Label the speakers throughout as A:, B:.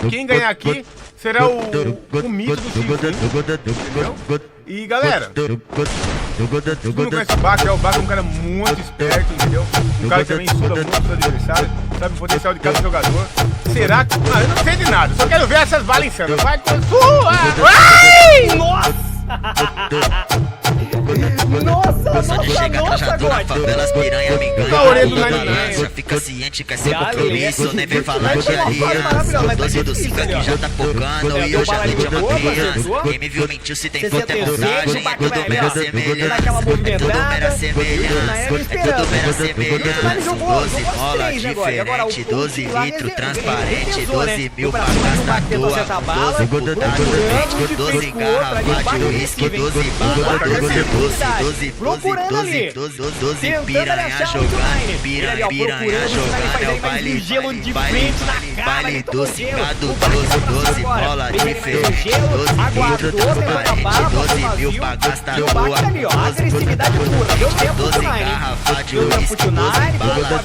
A: quem ganhar aqui será o mito do Silvinho, entendeu? E galera, tu não conhece o Baca, o Baca é um cara muito esperto, entendeu? Um cara que também estuda muito do adversário, sabe o potencial de cada jogador. Será que... eu não sei de nada, só quero ver essas balas insanas. Vai com sua! Vai!
B: Nossa,
C: God. Pelas piranha me ganha. Já fica ciente, quer ser compromisso. Nem vem falar de aliança. 12 do 5 aqui já tá focando. E eu já nem te amo criança. Quem me viu mentiu, se tem foto é montagem. É tudo mera semelhança. É tudo mera semelhança. É tudo mera semelhança. 12 mola diferente. 12 litros transparente. 12 mil pra gastar tua. 12 botado dente. 12 garrafas de uísque. 12 bala. 12 piranha jogando, piranha jogando, é o baile do cicado, 12 bola diferente, 12 litros transparente, 12 mil pra gastar tua, 12 garrafa de uísque, 12 bala,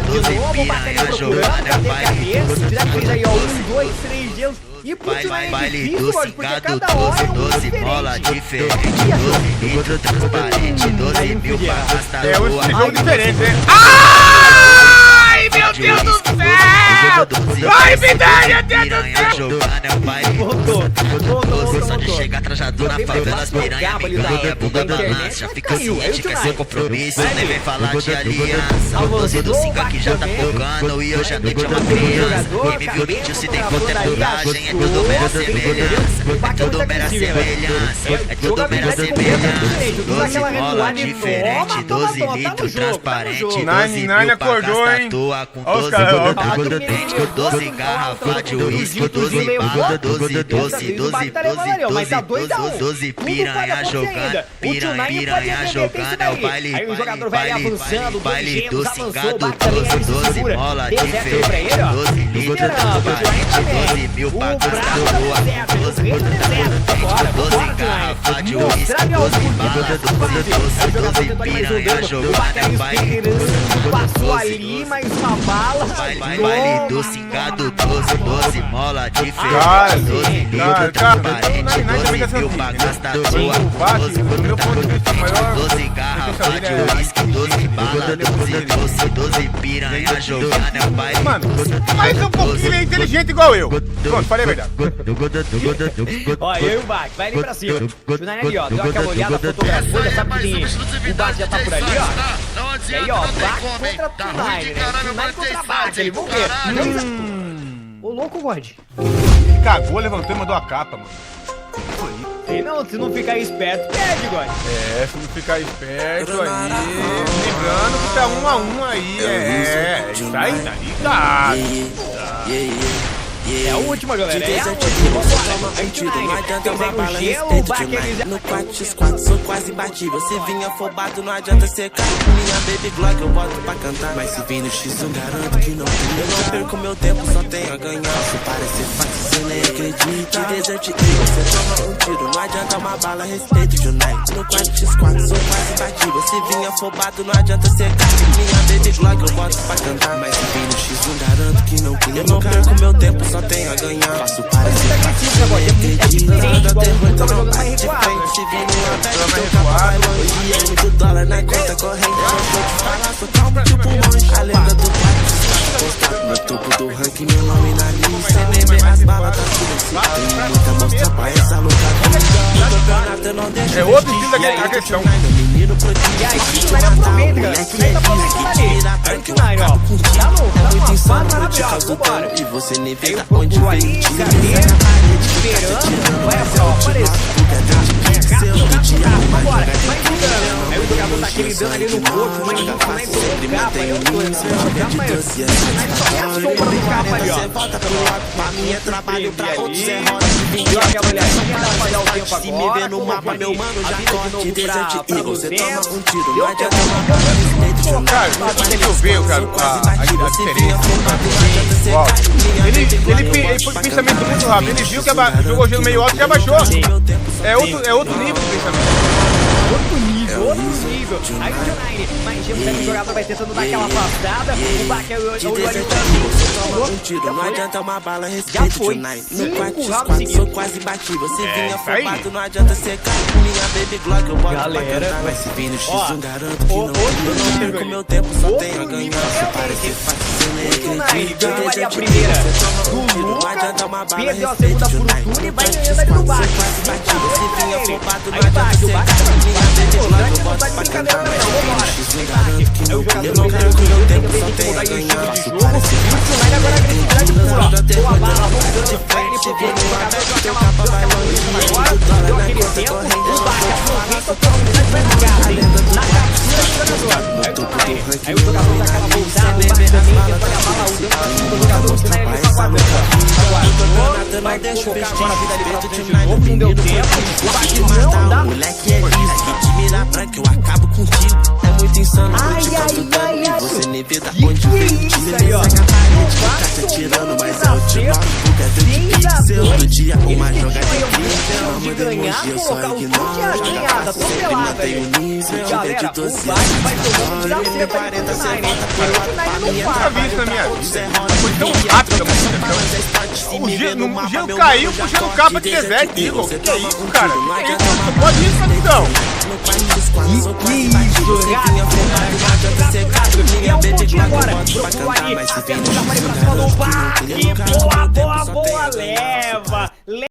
C: 12 piranha jogando, é o baile do cicado.
B: E
C: baile do cicado, 12 bola diferente, 12 litros transparente, 12 mil pra gastar
A: é um
C: tua.
A: jogo diferente, né? Ai, meu Deus do céu! Ai, me dá, meu Deus do céu!
C: Jogando é o baile. Voltou. Só de chegar trajado na favela, as piranha me ganha, bunda da lança. Já fica ciente, quer ser compromisso, nem vem falar de aliança. O 12 do 5 aqui já tá focando e hoje à noite é uma criança. Quem me viu mentiu, se tem foto é montagem. É tudo mera semelhança. É tudo mera semelhança. É tudo mera semelhança. 12 bola diferente, 12 litros transparente, 12 mil pra gastar tua com 12 botado dente, 12 garrafa de uísque, 12 bala, 12 piranha jogando, piranha jogando, é o baile do cicado, 12 bola diferente, 12 litros transparente, 12 mil pra gastar tua, 12 garrafa de uísque, 12 bala, 12 piranha jogando, é o baile
B: passou ali, mais uma bala.
C: Baile do cicado, 12 mola diferente, 12 litros transparente, 12 mil pra gastar tua, 12 garrafa de uísque, 12 bala, 12 piranha jogando, é o baile.
A: Mano, mais um pouquinho é inteligente igual eu. Pronto, falei a verdade.
B: Ó, eu e o Bach, vai ali pra cima. O Nani ali, ó, deu aquela olhada, fotografou, já sabe que tem. O Bach já tá por ali, ó. E aí, ó, Bach contra Tunai, né? Tunai contra Bach, ele, vamos ver. Ô, louco, God.
A: Ele cagou, levantou e mandou a capa, mano.
B: E não, se não ficar esperto, perde, God.
A: É, se não ficar esperto aí. Lembrando que tá 1 a 1 aí. Isso aí, tá ligado.
B: É a última, galera. É a última. Vambora. Aí, Tunai, tem o gelo, o Bach, eles...
D: No 4x4 sou quase imbatível. Se vinha afobado, não adianta secar. Minha baby Glock eu boto pra cantar. Mas se vem no X, eu garanto que não tem. Eu não perco meu tempo, só tenho a ganhar. Se parecer fácil, você nem acredita. Desert Eagle, você toma um tiro. Não adianta uma bala, respeito de Nike. No 4x4 sou quase imbatível. Se vinha afobado, não adianta secar. Minha baby Glock eu boto pra cantar. Mas se vem no X, eu garanto que não tem. Eu não perco meu tempo, só tenho a ganhar. Faço parecer fácil, você nem acredita. Nada derrota, não bate de frente. Se vem no aberto, tô capaz longe. É muito dólar na conta corrente. Não vou te falar, sou calmo tipo monge. A lenda do quarto, postado no topo do ranking. Meu nome na lista, nem vê as balas da sua. Tenho muita mostra pra essa louca.
A: É outro estilo da questão.
D: Menino prodígio.
B: E aí, Tunai é pro meio, cara. Tunai tá falando ali. Aí, Tunai, ó. Tá louco,
D: É muito insano,
B: tá
D: vou te
B: maravilhoso,
D: causar
B: vambora.
D: dano. E você nem vê da
B: O
D: onde veio.
B: ali, esperando, vai aparecer. Vambora, vai jogando. Aí o jogador tá aquele dano ali no corpo, mas não vai tomar capa. Eu tô capa, mas só a sombra do capa ali, ó.
D: Você volta pro lado, pra mim é trabalho, pra outros é roda de vinho.
B: E aquela olhadinha dá pra dar o tempo
D: Se me
B: agora.
D: ver no mapa, meu mano, já corte. Desert Eagle, você toma um tiro.
B: Eu
D: Não adianta
B: quero
D: uma bala, respeito de um
A: Cara, deixa eu ver, cara, a diferença. Uau. Ele foi com pensamento muito rápido. Ele viu que jogou o gelo meio alto e já baixou. É outro nível de pensamento.
B: outro nível. outro nível. Aí o G9, mais gelo pega o jogador, vai tentando dar aquela afastada. O Bach é o
D: De
B: olho ali
D: 17
B: também.
D: você toma um tiro, não adianta uma bala, respeito
B: foi.
D: tonight. No
B: 5 rounds
D: 4x4
B: seguidos.
D: sou quase bati. Você vinha
A: isso aí.
D: afobado, não adianta secar. Minha baby Glock eu boto pra
B: Galera,
D: cantar. Mas se vir no
B: ó,
D: X1 garanto que não. Eu não perco meu tempo, só tenho a ganhar. Se parecer fácil, você nem acredita.
B: Ganhou ali a primeira do
D: Não adianta uma
B: Lucas,
D: bala,
B: perdeu a
D: respeito
B: segunda pro
D: tonight.
B: Túlio e
D: No
B: vai
D: 4x4
B: ganhando ali no
D: sou
B: Bach.
D: quase bati. Você vinha afobado, não
B: Aí o Bach,
D: adianta
B: o Bach
D: secar.
B: tá
D: Minha baby
B: o
D: Glock eu
B: não
D: boto
B: tá de
D: pra
B: brincadeira
D: cantar.
B: não,
D: Mas se vir no
B: vambora.
D: X1 garanto que
B: Aí o
D: não.
B: jogador
D: Eu não
B: vai
D: perco meu tempo,
B: tem
D: só
B: que
D: tenho
B: mudar
D: a
B: aí o estilo
D: ganhar.
B: de
D: Se
B: jogo.
D: parecer
B: E o Tsunai agora agressividade pura. Boa bala, voltando de frente, porque o jogador deu aquela agora, deu aquele tempo, o Bach aproveita a oportunidade e vai na casa, hein? Na captura do jogador. Aí o jogador dá aquela voltada, o Bach também tenta a bala, o dano pra cima do jogador, o Tsunai ali só aguardando. Vai colocar agora a vida ali pra frente de novo, não deu tempo, o Bach não dá.
D: Moleque é isso, que de mira branca eu acabo contigo. É muito insano,
B: Ai,
D: eu te
B: ai,
D: canto tanto
B: ai,
D: que
B: ai.
D: você nem vê da
B: Que
D: onde
B: que
D: veio.
B: é isso
D: Você
B: aí,
D: nem
B: ó?
D: saca a parede,
B: Não
D: fica
B: vai
D: tirando, mas
B: tomando
D: eu te
B: desafio.
D: mostro. Porque é de
B: 6 a
D: pixel,
B: 2.
D: no dia uma
B: Eles
D: jogada
B: tinham aí
D: incrível.
B: o
D: Amo
B: de ganhar,
D: emoji, eu só
B: colocar o
D: ignoro.
B: chute e a ganhada,
D: Sempre
B: atropelada
D: mantém o
B: ali.
D: nível,
B: Galera,
D: de
B: o
D: 12
B: Bach vai tomando
D: anos.
B: desafio pra ele pro Tsunai, né? Porque o Tsunai não
A: Nunca
B: para.
A: vi isso na minha vida. Foi tão rápido, o gelo caiu pro gelo capa de deserto, Eagle. Que é isso, cara? Que é isso? Não pode isso, capitão.
B: E é um pontinho agora. Procurou ali, acerta o Jafari pra cima do Bach.